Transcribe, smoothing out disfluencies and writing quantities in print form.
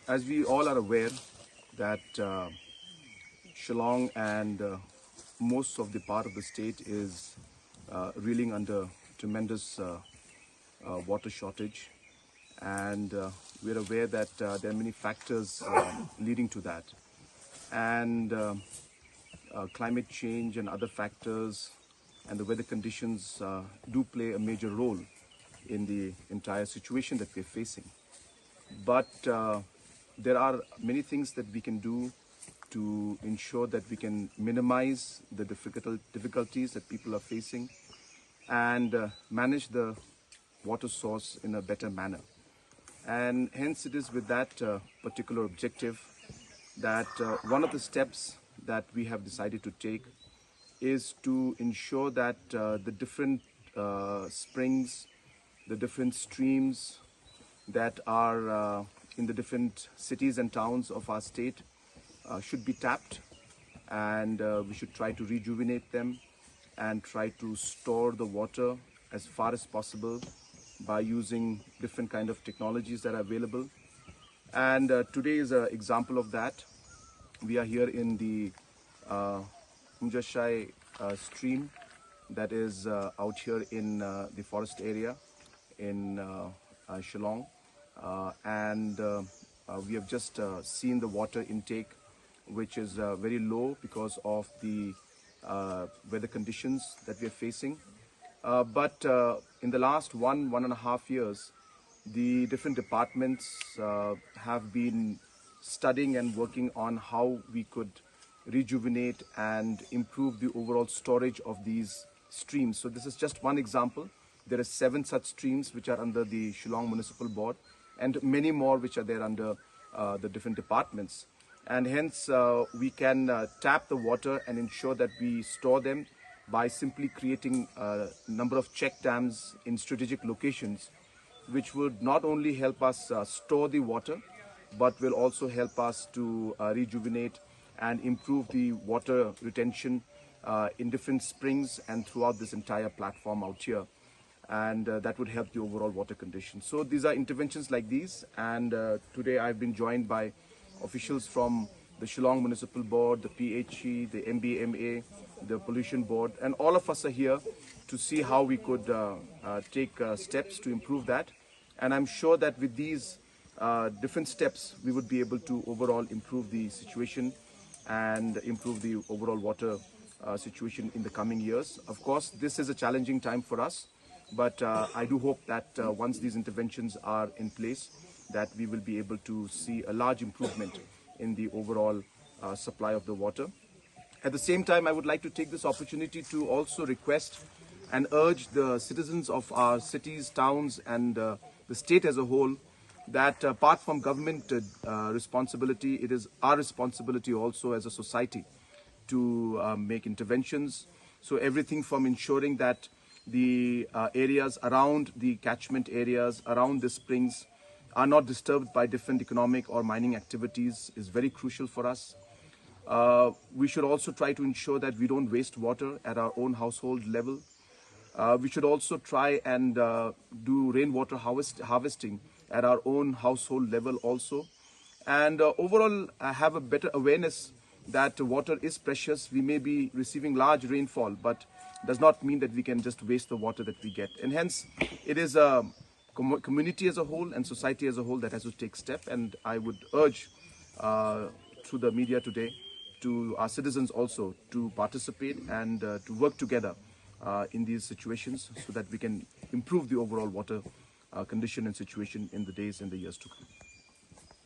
As we all are aware that Shillong and most of the part of the state is reeling under tremendous water shortage, and we're aware that there are many factors leading to that, and climate change and other factors and the weather conditions do play a major role in the entire situation that we're facing. But there are many things that we can do to ensure that we can minimize the difficulties that people are facing and manage the water source in a better manner. And hence it is with that particular objective that one of the steps that we have decided to take is to ensure that the different springs, the different streams that are in the different cities and towns of our state should be tapped, and we should try to rejuvenate them and try to store the water as far as possible by using different kind of technologies that are available. And today is an example of that. We are here in the Umjashai stream that is out here in the forest area in Shillong, and we have just seen the water intake, which is very low because of the weather conditions that we are facing. But in the last 1.5 years, the different departments have been studying and working on how we could rejuvenate and improve the overall storage of these streams. So this is just one example. There are 7 such streams which are under the Shillong Municipal Board, and many more which are there under the different departments. And hence we can tap the water and ensure that we store them by simply creating a number of check dams in strategic locations, which would not only help us store the water, but will also help us to rejuvenate and improve the water retention in different springs and throughout this entire platform out here. And that would help the overall water condition. So these are interventions like these, and today I've been joined by officials from the Shillong Municipal Board, the PHE, the MBMA, the Pollution Board, and all of us are here to see how we could take steps to improve that. And I'm sure that with these different steps, we would be able to overall improve the situation and improve the overall water situation in the coming years. Of course, this is a challenging time for us, but I do hope that once these interventions are in place, that we will be able to see a large improvement in the overall supply of the water. At the same time, I would like to take this opportunity to also request and urge the citizens of our cities, towns, and the state as a whole that apart from government responsibility, it is our responsibility also as a society to make interventions. So everything from ensuring that the areas around the catchment areas, around the springs, are not disturbed by different economic or mining activities is very crucial for us. We should also try to ensure that we don't waste water at our own household level. We should also try and do rainwater harvesting at our own household level also. And overall have a better awareness that water is precious. We may be receiving large rainfall, but does not mean that we can just waste the water that we get. And hence, it is a community as a whole and society as a whole that has to take step. And I would urge through the media today to our citizens also to participate and to work together in these situations so that we can improve the overall water condition and situation in the days and the years to come.